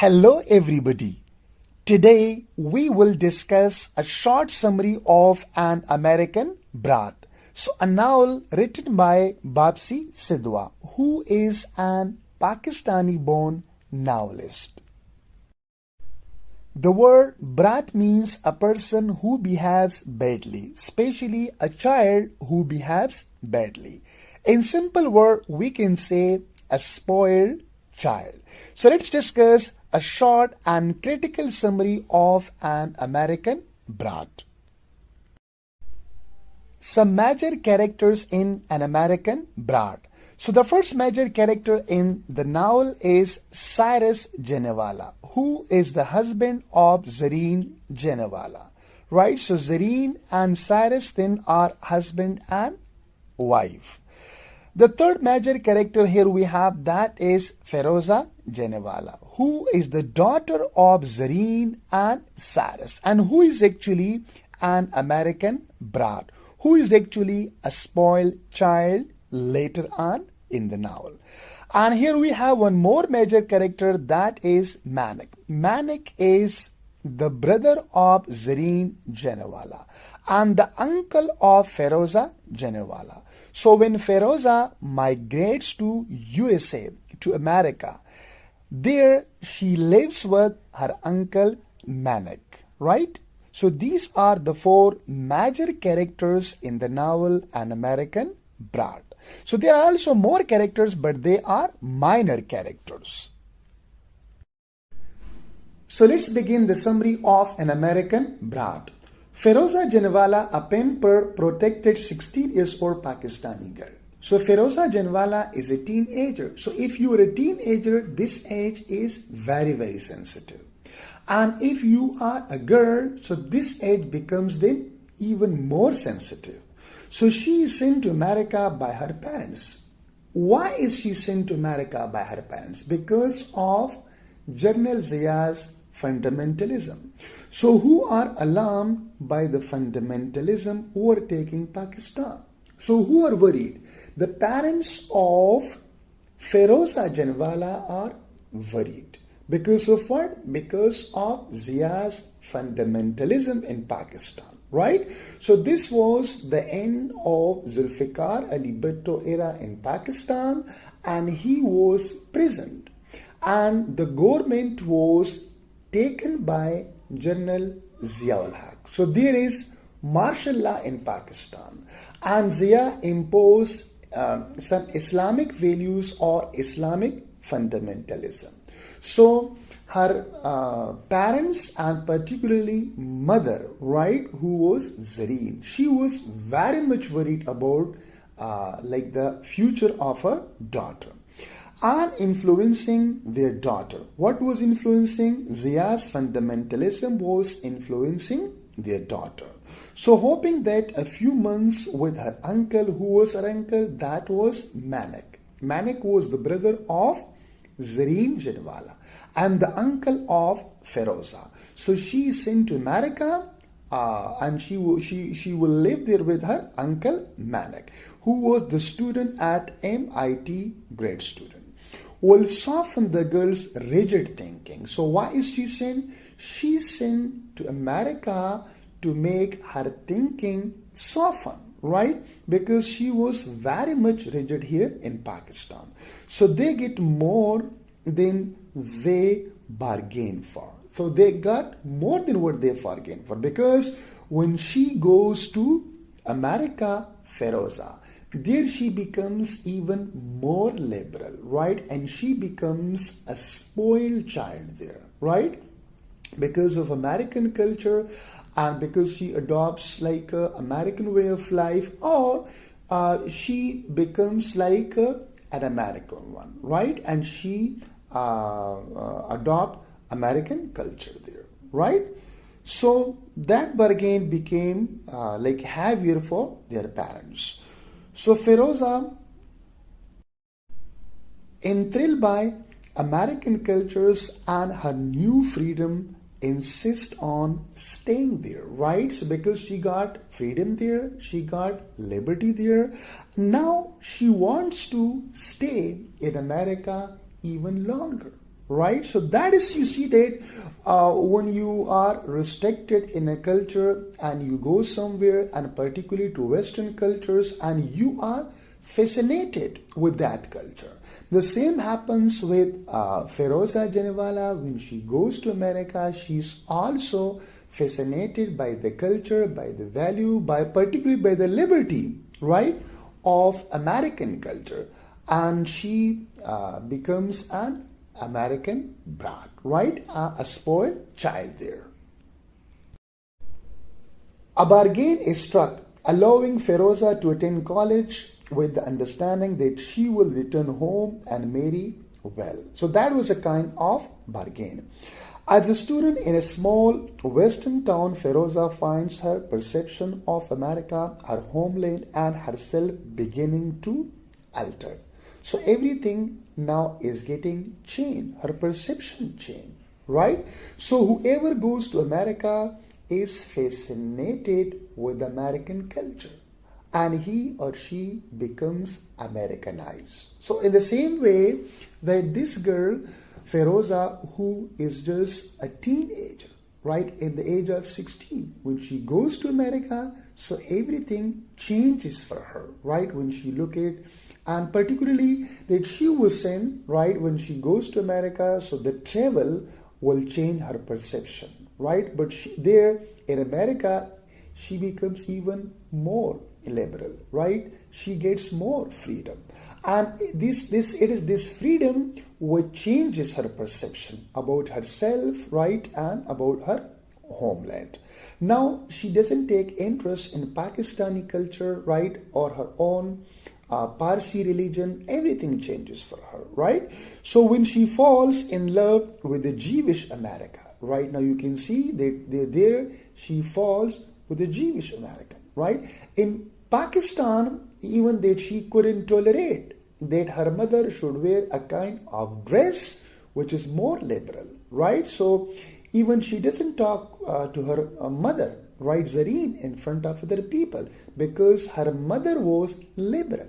Hello everybody. Today we will discuss a short summary of an American Brat. So a novel written by Bapsi Sidhwa, who is an Pakistani-born novelist. The word brat means a person who behaves badly, especially a child who behaves badly. In simple word, we can say a spoiled child. So let's discuss a short and critical summary of an American Brat. Some major characters in an American Brat. So the first major character in the novel is Cyrus Genevala, who is the husband of Zareens Genevala. Right? So Zareen and Cyrus then are husband and wife. The third major character here we have, that is Feroza Genevala, who is the daughter of Zareen and Cyrus, and who is actually an American Brat, who is actually a spoiled child later on in the novel. And here we have one more major character, that is Manik. Manik is the brother of Zareens Genevala and the uncle of Feroza Genevala. So when Feroza migrates to USA, to America, there she lives with her uncle Manik, right? So these are the four major characters in the novel An American Brat. So there are also more characters, but they are minor characters. So let's begin the summary of An American Brat. Feroza Genevala, a pamper, protected 16 years old Pakistani girl. So Feroza Genevala is a teenager. So if you are a teenager, this age is very, very sensitive. And if you are a girl, so this age becomes then even more sensitive. So she is sent to America by her parents. Why is she sent to America by her parents? Because of General Zias Fundamentalism. So who are alarmed by the fundamentalism overtaking Pakistan? So who are worried? The parents of Feroza Genevala are worried. Because of what? Because of Zias fundamentalism in Pakistan. Right? So this was the end of Zulfikar Ali Bhutto era in Pakistan, and he was imprisoned. And the government was taken by General Zia-ul Haq. So there is martial law in Pakistan, and Zia imposed some Islamic values or Islamic fundamentalism. So her parents, and particularly mother, right, who was Zareen, she was very much worried about like the future of her daughter, and influencing their daughter. What was influencing? Zia's fundamentalism was influencing their daughter. So hoping that a few months with her uncle, who was her uncle? That was Manik. Manik was the brother of Zareens Genevala and the uncle of Feroza. So she is sent to America, and she will live there with her uncle Manik, who was the student at MIT, grad student. Will soften the girl's rigid thinking. So why is she sent? She's sent to America to make her thinking soften, right? Because she was very much rigid here in Pakistan. So they get more than they bargain for. So they got more than what they bargained for, because when she goes to America, Feroza, there she becomes even more liberal, right? And she becomes a spoiled child there, right? Because of American culture, and because she adopts like a American way of life, or she becomes like an American one, right? And she adopt American culture there, right? So that bargain became like heavier for their parents. So Feroza, enthralled by American cultures and her new freedom, insist on staying there, right? So because she got freedom there, she got liberty there, now she wants to stay in America even longer. right? So that is, you see that when you are restricted in a culture and you go somewhere, and particularly to Western cultures, and you are fascinated with that culture. The same happens with Feroza Janewala. When she goes to America, she's also fascinated by the culture, by the value, by particularly by the liberty, right, of American culture, and she becomes an American brat, right, a spoiled child there. A bargain is struck, allowing Feroza to attend college with the understanding that she will return home and marry well. So that was a kind of bargain. As a student in a small western town, Feroza finds her perception of America, her homeland, and herself beginning to alter. So everything now is getting changed, her perception changed, right? So whoever goes to America is fascinated with American culture, and he or she becomes Americanized. So in the same way that this girl, Feroza, who is just a teenager, right, in the age of 16, when she goes to America, so everything changes for her, right, when she look at, and particularly that she was sent, right, when she goes to America, so the travel will change her perception, right? But there in America, she becomes even more liberal, right? She gets more freedom, and it is this freedom which changes her perception about herself, right, and about her homeland. Now she doesn't take interest in Pakistani culture, right, or her own Parsi religion. Everything changes for her, right? So when she falls in love with the Jewish America, right, now you can see that there she falls with the Jewish American, right? In Pakistan, even that she couldn't tolerate that her mother should wear a kind of dress which is more liberal, right? So even she doesn't talk to her mother, right, Zareen, in front of other people, because her mother was liberal,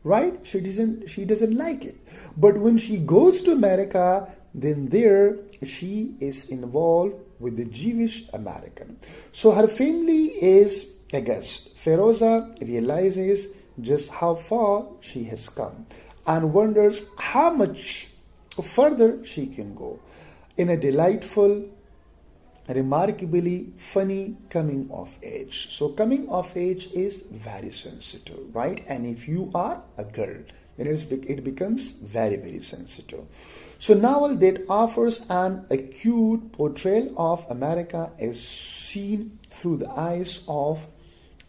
right? She doesn't like it. But when she goes to America, then there she is involved with the Jewish American. So her family is aghast. Feroza realizes just how far she has come and wonders how much further she can go. In a delightful, remarkably funny coming of age. So coming of age is very sensitive, right? And if you are a girl, then it becomes very, very sensitive. So novel that offers an acute portrayal of America is seen through the eyes of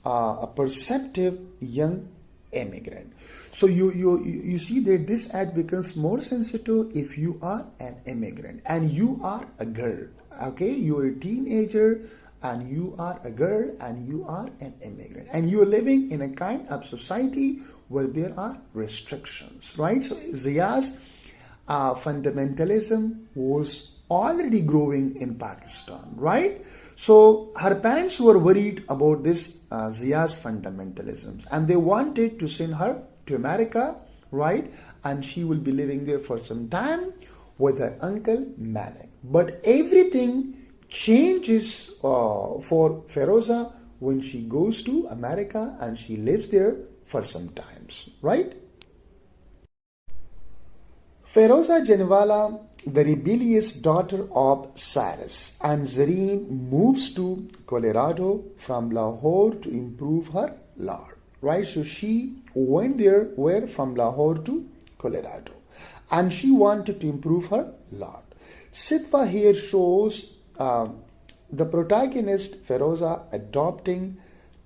a perceptive young immigrant. So you see that this ad becomes more sensitive if you are an immigrant and you are a girl. Okay, you're a teenager and you are a girl and you are an immigrant and you're living in a kind of society where there are restrictions, right? So Zias fundamentalism was already growing in Pakistan, right? So her parents were worried about this Zias fundamentalism and they wanted to send her to America, right? And she will be living there for some time with her uncle Malik. But everything changes for Feroza when she goes to America and she lives there for some times, right? Feroza Janewala, the rebellious daughter of Cyrus, and Zareen moves to Colorado from Lahore to improve her lot, right? So she went there, where from Lahore to Colorado, and she wanted to improve her lot. Sidhwa here shows the protagonist Feroza adopting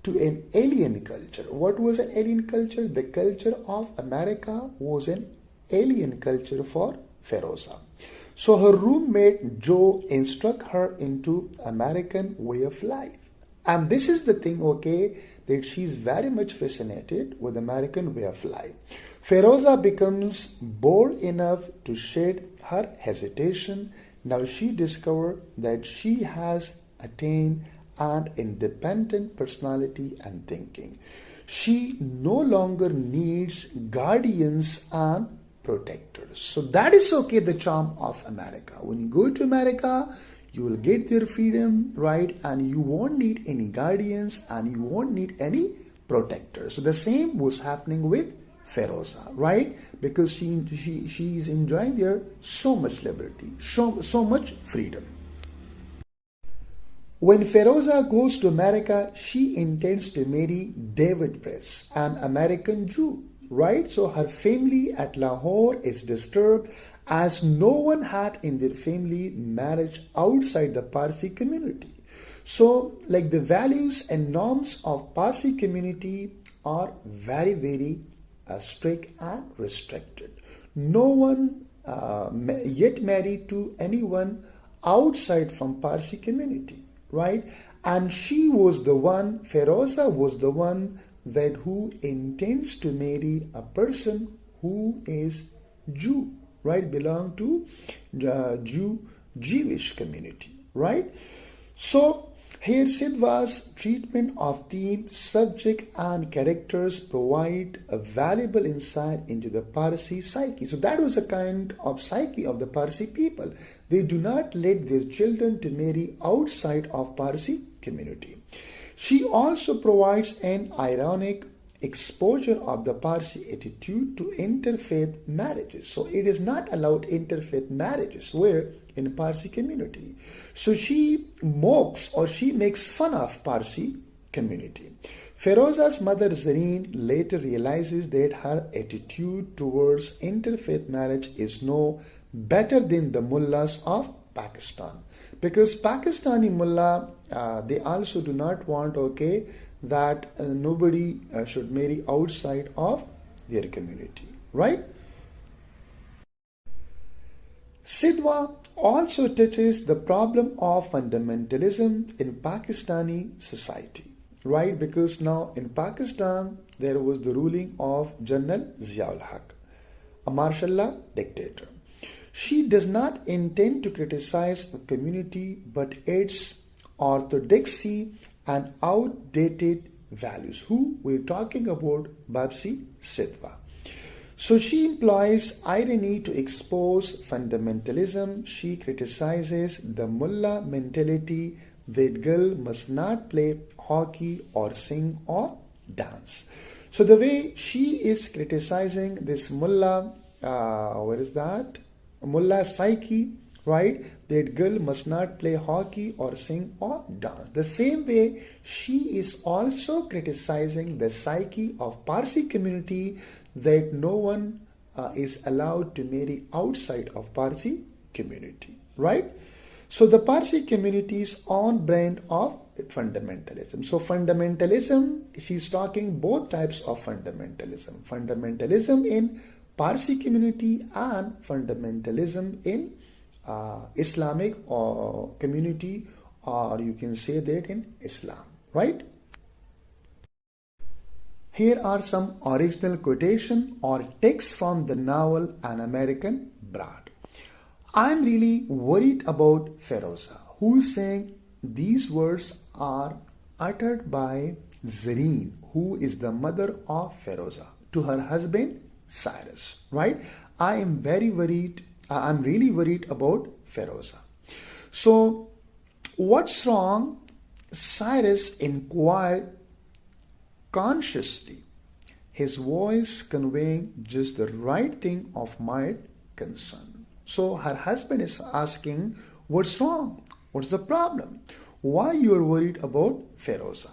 to an alien culture. What was an alien culture? The culture of America was an alien culture for Feroza. So her roommate Joe instruct her into American way of life. And this is the thing, okay, that she's very much fascinated with American way of life. Feroza becomes bold enough to shed her hesitation. Now she discovers that she has attained an independent personality and thinking. She no longer needs guardians and protectors. So that is okay, the charm of America. When you go to America, you will get their freedom, right? And you won't need any guardians and you won't need any protectors. So the same was happening with Feroza, right? Because she is enjoying there so much liberty, so much freedom. When Feroza goes to America, she intends to marry David Press, an American Jew, right? So her family at Lahore is disturbed as no one had in their family marriage outside the Parsi community. So like the values and norms of Parsi community are very, very strict and restricted. No one yet married to anyone outside from Parsi community, right? And she was the one, Feroza was the one that who intends to marry a person who is Jew, right? Belong to Jewish community, right? So here Sidhwa's treatment of theme, subject and characters provide a valuable insight into the Parsi psyche. So that was a kind of psyche of the Parsi people. They do not let their children to marry outside of Parsi community. She also provides an ironic exposure of the Parsi attitude to interfaith marriages. So it is not allowed interfaith marriages where in Parsi community. So she mocks or she makes fun of Parsi community. Feroza's mother Zareen later realizes that her attitude towards interfaith marriage is no better than the mullahs of Pakistan. Because Pakistani mullah, they also do not want, okay, that nobody should marry outside of their community, right? Sidhwa also touches the problem of fundamentalism in Pakistani society, right? Because now in Pakistan, there was the ruling of General Ziaul Haq, a martial law dictator. She does not intend to criticize a community but its orthodoxy and outdated values. Who we're talking about? Bapsi Sidhwa. So she employs irony to expose fundamentalism. She criticizes the mullah mentality that girl must not play hockey or sing or dance. So the way she is criticizing this mullah, where is that? Mullah psyche, right? That girl must not play hockey or sing or dance. The same way she is also criticizing the psyche of Parsi community that no one is allowed to marry outside of Parsi community, right? So the Parsi community is on brand of fundamentalism. So fundamentalism, she's talking both types of fundamentalism. Fundamentalism in Parsi community and fundamentalism in Islamic or community, or you can say that in Islam, right? Here are some original quotation or text from the novel An American Brat. I'm really worried about Feroza, who is saying these words are uttered by Zareen, who is the mother of Feroza, to her husband Cyrus, right? I am very worried. I'm really worried about Feroza. So, what's wrong? Cyrus inquired consciously, his voice conveying just the right thing of mild concern. So, her husband is asking, what's wrong? What's the problem? Why you are worried about Feroza?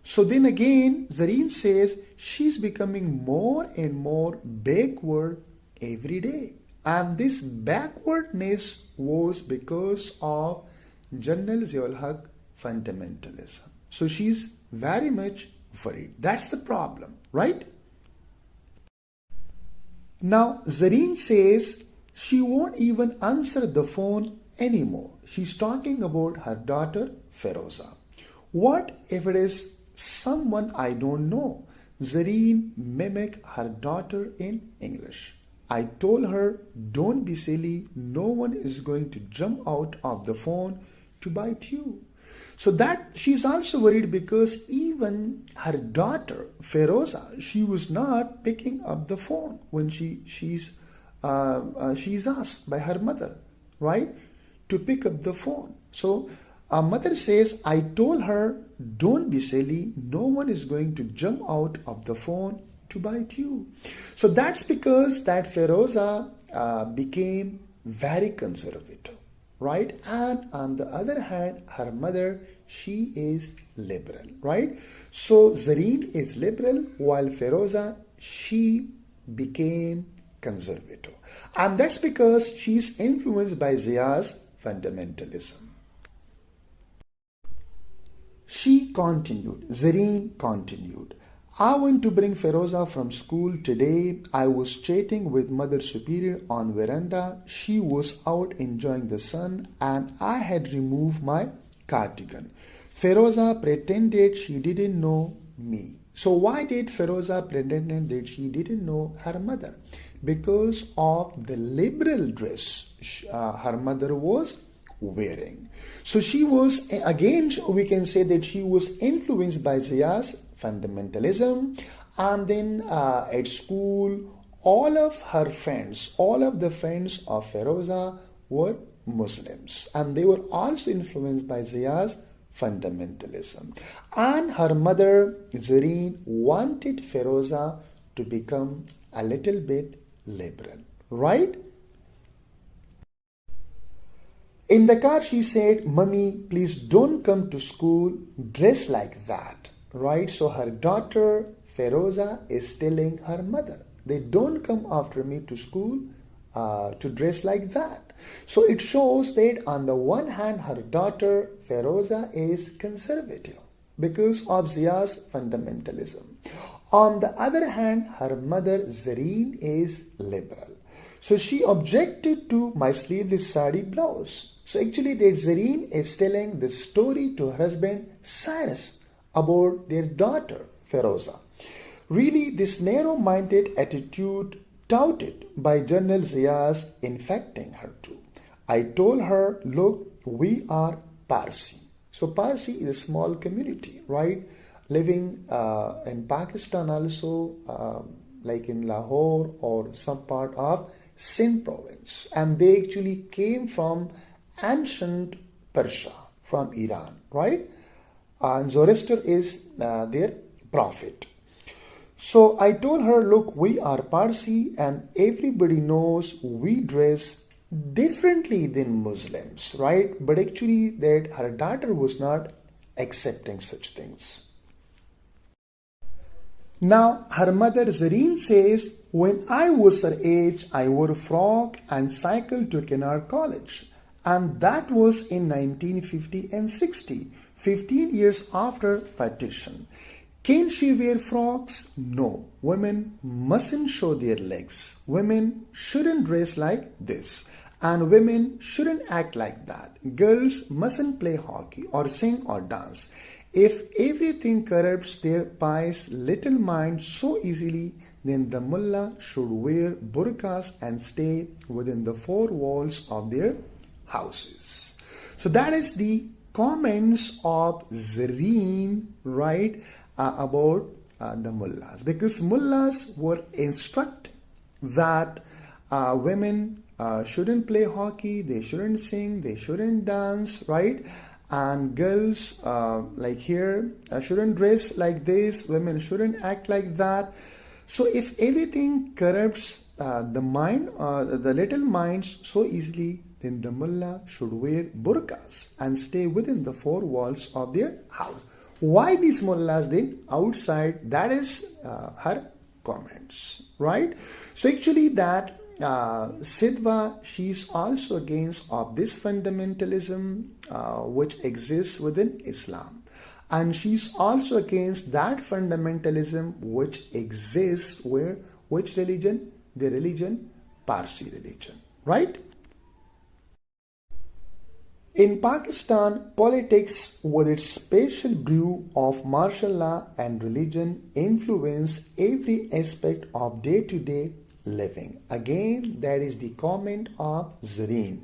So then again, Zareen says she's becoming more and more backward every day. And this backwardness was because of General Ziaul Haq fundamentalism. So she's very much worried. That's the problem, right? Now, Zareen says she won't even answer the phone anymore. She's talking about her daughter, Feroza. What if it is someone I don't know? Zareen mimicked her daughter in English. I told her, don't be silly. No one is going to jump out of the phone to bite you. So that she's also worried because even her daughter, Feroza, she was not picking up the phone when she's she's asked by her mother, right, to pick up the phone. So our mother says, I told her, don't be silly. No one is going to jump out of the phone to bite you. So that's because that Feroza became very conservative, right? And on the other hand, her mother, she is liberal, right? So Zareen is liberal while Feroza, she became conservative. And that's because she's influenced by Zias Fundamentalism. She continued, Zareen continued, I went to bring Feroza from school today. I was chatting with Mother Superior on veranda. She was out enjoying the sun and I had removed my cardigan. Feroza pretended she didn't know me. So why did Feroza pretend that she didn't know her mother? Because of the liberal dress her mother was wearing. So she was, again, we can say that she was influenced by Zias Fundamentalism. And then at school, all of her friends, all of the friends of Feroza were Muslims. And they were also influenced by Zias Fundamentalism. And her mother, Zareen, wanted Feroza to become a little bit liberal, right? In the car, she said, Mummy, please don't come to school dressed like that, right? So her daughter, Feroza, is telling her mother, they don't come after me to school to dress like that. So it shows that on the one hand, her daughter, Feroza, is conservative because of Zias Fundamentalism. On the other hand, her mother, Zareen, is liberal. So she objected to my sleeveless sari blouse. So actually that Zareen is telling the story to her husband Cyrus about their daughter Feroza. Really, this narrow-minded attitude touted by General Zias infecting her too. I told her, look, we are Parsi. So Parsi is a small community, right? Living in Pakistan also, like in Lahore or some part of Sindh province. And they actually came from ancient Persia, from Iran, right? And Zoroaster is their prophet. So I told her, look, we are Parsi and everybody knows we dress differently than Muslims, right? But actually that her daughter was not accepting such things. Now, her mother Zareen says, when I was her age, I wore a frock and cycled to Kenar College. And that was in 1950 and 60, 15 years after partition. Can she wear frocks? No. Women mustn't show their legs. Women shouldn't dress like this. And women shouldn't act like that. Girls mustn't play hockey or sing or dance. If everything corrupts their pious little minds so easily, then the mullah should wear burqas and stay within the four walls of their houses. So that is the comments of Zareen, right, about the mullahs. Because mullahs were instructed that women shouldn't play hockey, they shouldn't sing, they shouldn't dance, right? And girls, like here, shouldn't dress like this, women shouldn't act like that. So if everything corrupts the mind, the little minds so easily, then the mullah should wear burqas and stay within the four walls of their house. Why these mullahs then outside? That is her comments, right? So actually that Sidhwa, she's also against of this fundamentalism which exists within Islam. And she's also against that fundamentalism which exists where, which religion? The religion, Parsi religion, right? In Pakistan, politics with its special brew of martial law and religion influence every aspect of day-to-day living. Again, that is the comment of Zareen.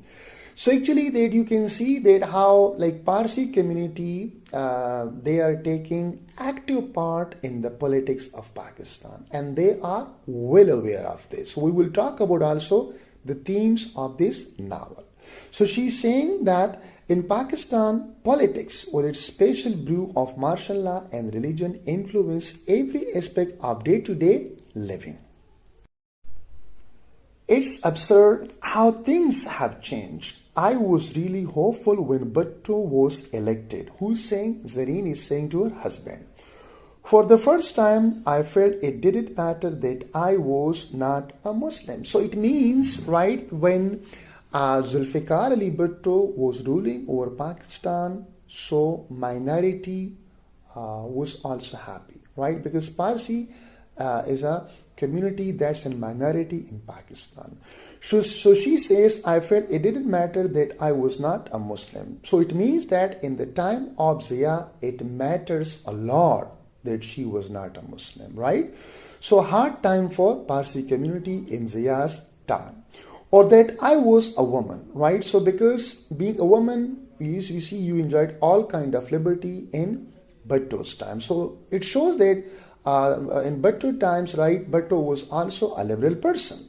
So actually that you can see that how like Parsi community, they are taking active part in the politics of Pakistan and they are well aware of this. So we will talk about also the themes of this novel. So she's saying that in Pakistan, politics with its special brew of martial law and religion influence every aspect of day-to-day living. It's absurd how things have changed. I was really hopeful when Bhutto was elected. Who's saying? Zareen is saying to her husband. For the first time, I felt it didn't matter that I was not a Muslim. So it means, right, when Zulfikar Ali Bhutto was ruling over Pakistan, so minority was also happy, right? Because Parsi is a community that's in minority in Pakistan. So she says, I felt it didn't matter that I was not a Muslim. So it means that in the time of Zia, it matters a lot that she was not a Muslim, right? So hard time for Parsi community in Zia's time. Or that I was a woman, right? So because being a woman, you see you enjoyed all kind of liberty in Bhutto's time. So it shows that in Bhutto times, right, Bhutto was also a liberal person.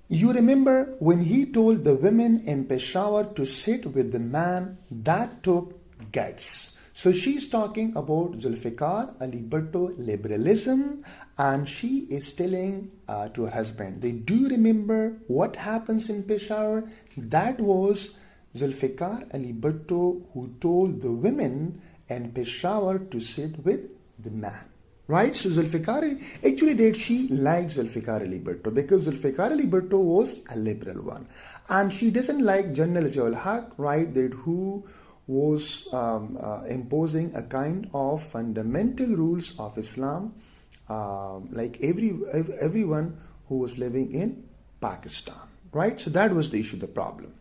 You remember when he told the women in Peshawar to sit with the man, that took guts. So she's talking about Zulfikar Ali Bhutto liberalism and she is telling to her husband. They do remember what happens in Peshawar? That was Zulfikar Ali Bhutto who told the women in Peshawar to sit with the man. Right? So Zulfikar, actually that she likes Zulfikar Ali Bhutto because Zulfikar Ali Bhutto was a liberal one. And she doesn't like General Ziaul Haq, right, that who was imposing a kind of fundamental rules of Islam like everyone who was living in Pakistan, right? So that was the issue, the problem.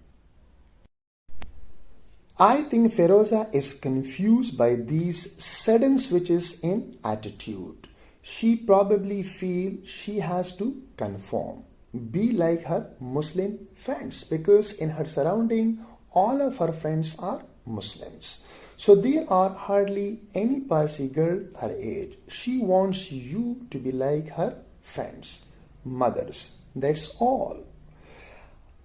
I think Feroza is confused by these sudden switches in attitude. She probably feels she has to conform, be like her Muslim friends because in her surrounding, all of her friends are Muslims. So there are hardly any Parsi girl her age. She wants you to be like her friends, mothers. That's all.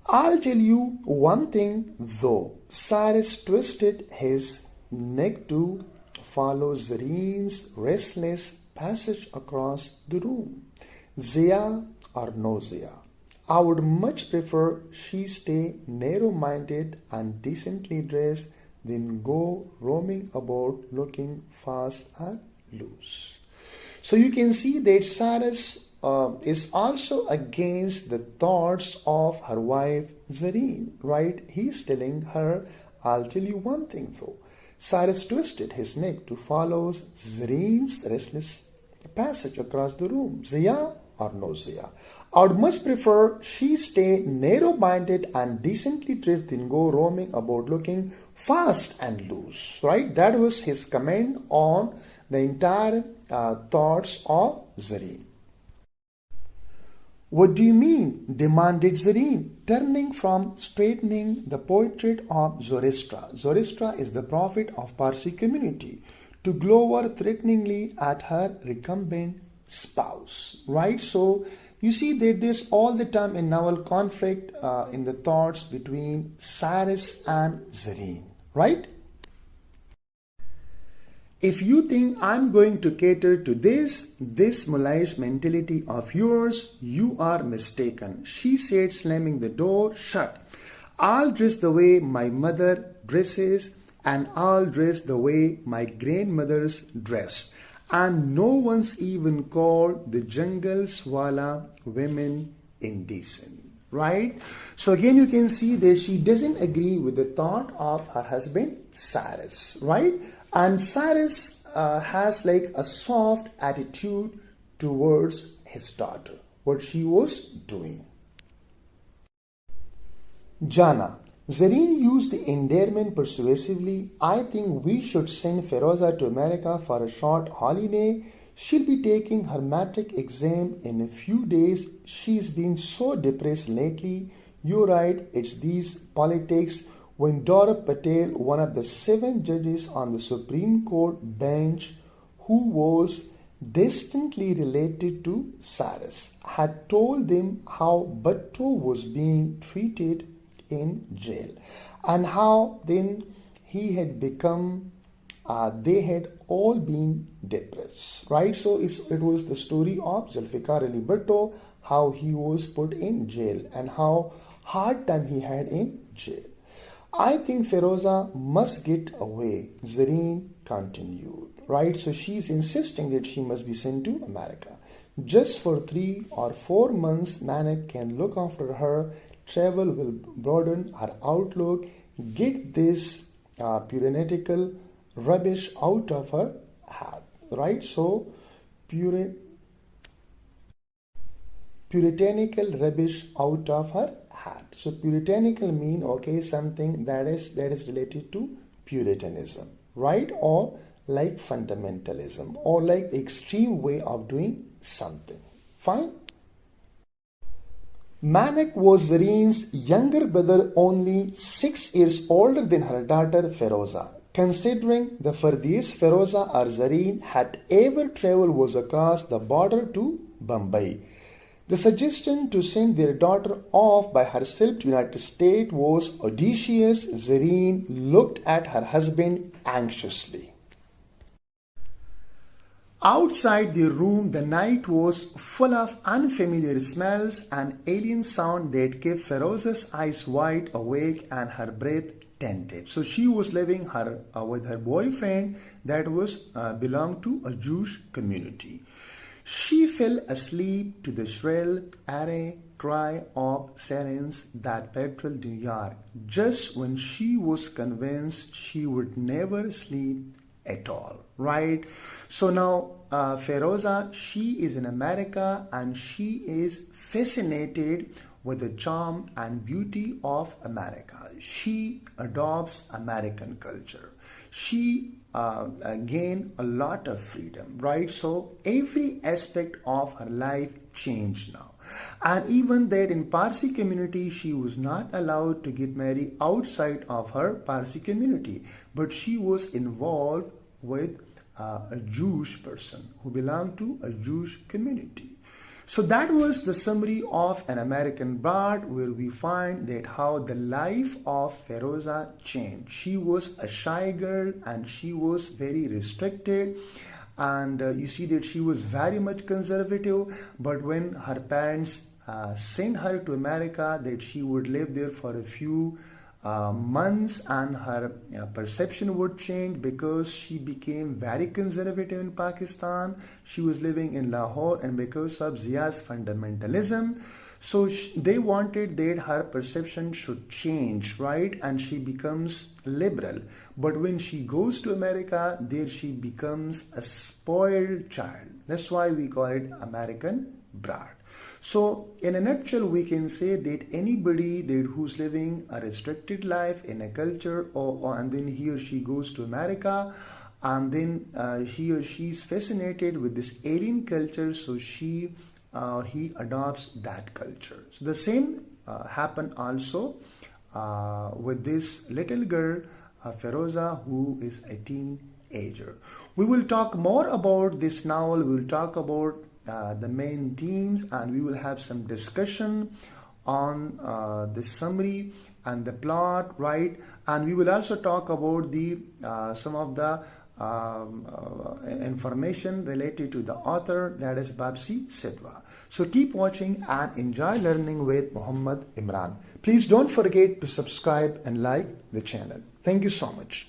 I'll tell you one thing though. Cyrus twisted his neck to follow Zareen's restless passage across the room. Zia or no Zia. I would much prefer she stay narrow-minded and decently dressed than go roaming about looking fast and loose. So you can see that Cyrus is also against the thoughts of her wife Zareen, right? He's telling her, I'll tell you one thing though. Cyrus twisted his neck to follow Zareen's restless passage across the room. Zia or no Zia? I would much prefer she stay narrow-minded and decently dressed than go roaming about looking fast and loose, right? That was his comment on the entire thoughts of Zareen. What do you mean? Demanded Zareen, turning from straightening the portrait of Zoroaster. Zoroaster is the prophet of Parsi community, to glower threateningly at her recumbent spouse, right? So you see that there's all the time a novel conflict in the thoughts between Cyrus and Zareen, right? If you think I'm going to cater to this Mulaish mentality of yours, you are mistaken, she said, slamming the door shut. I'll dress the way my mother dresses and I'll dress the way my grandmothers dressed. And no one's even called the jungle swala women indecent. Right? So again you can see that she doesn't agree with the thought of her husband Cyrus, right? And Cyrus has like a soft attitude towards his daughter, what she was doing. Jana, Zareen used the endearment persuasively. I think we should send Feroza to America for a short holiday. She'll be taking her matric exam in a few days. She's been so depressed lately. You're right, it's these politics. When Dora Patel, one of the 7 judges on the Supreme Court bench, who was distantly related to Cyrus, had told them how Bhutto was being treated in jail and how then he had become they had all been depressed, right? So it was the story of Zulfikar Ali Bhutto, how he was put in jail and how hard time he had in jail. I think Feroza must get away, Zareen continued, right? So she's insisting that she must be sent to America. Just for 3 or 4 months, Manik can look after her. Travel will broaden her outlook, get this puritanical rubbish out of her head, right? So puritanical rubbish out of her head. So puritanical mean something that is related to Puritanism, right? Or like fundamentalism, or like the extreme way of doing something. Fine. Manik was Zareen's younger brother, only 6 years older than her daughter Feroza. Considering the furthest Feroza or Zareen had ever traveled was across the border to Bombay. The suggestion to send their daughter off by herself to United States was audacious. Zareen looked at her husband anxiously. Outside their room, the night was full of unfamiliar smells and alien sound that kept Feroza's eyes wide awake and her breath tentative. So she was living with her boyfriend that was belonged to a Jewish community. She fell asleep to the shrill array cry of sirens that patrolled New York, just when she was convinced she would never sleep at all, right? So now Feroza, she is in America and she is fascinated with the charm and beauty of America. She adopts American culture. She gained a lot of freedom, right? So every aspect of her life changed now. And even that in Parsi community, she was not allowed to get married outside of her Parsi community, but she was involved with a Jewish person who belonged to a Jewish community. So that was the summary of An American Brat, where we find that how the life of Feroza changed. She was a shy girl and she was very restricted, and you see that she was very much conservative, but when her parents sent her to America, that she would live there for a few months and her perception would change because she became very conservative in Pakistan. She was living in Lahore, and because of Zias Fundamentalism, so they wanted that her perception should change, right? And she becomes liberal. But when she goes to America, there she becomes a spoiled child. That's why we call it American Brat. So in a nutshell, we can say that anybody who's living a restricted life in a culture, and then he or she goes to America, and then he or she is fascinated with this alien culture, so he adopts that culture. So the same happened also with this little girl, Feroza, who is a teenager. We will talk more about this novel. We will talk about the main themes, and we will have some discussion on the summary and the plot, right? And we will also talk about the some of the information related to the author, that is Bapsi Sidhwa. So keep watching and enjoy learning with Muhammad Imran. Please don't forget to subscribe and like the channel. Thank you so much.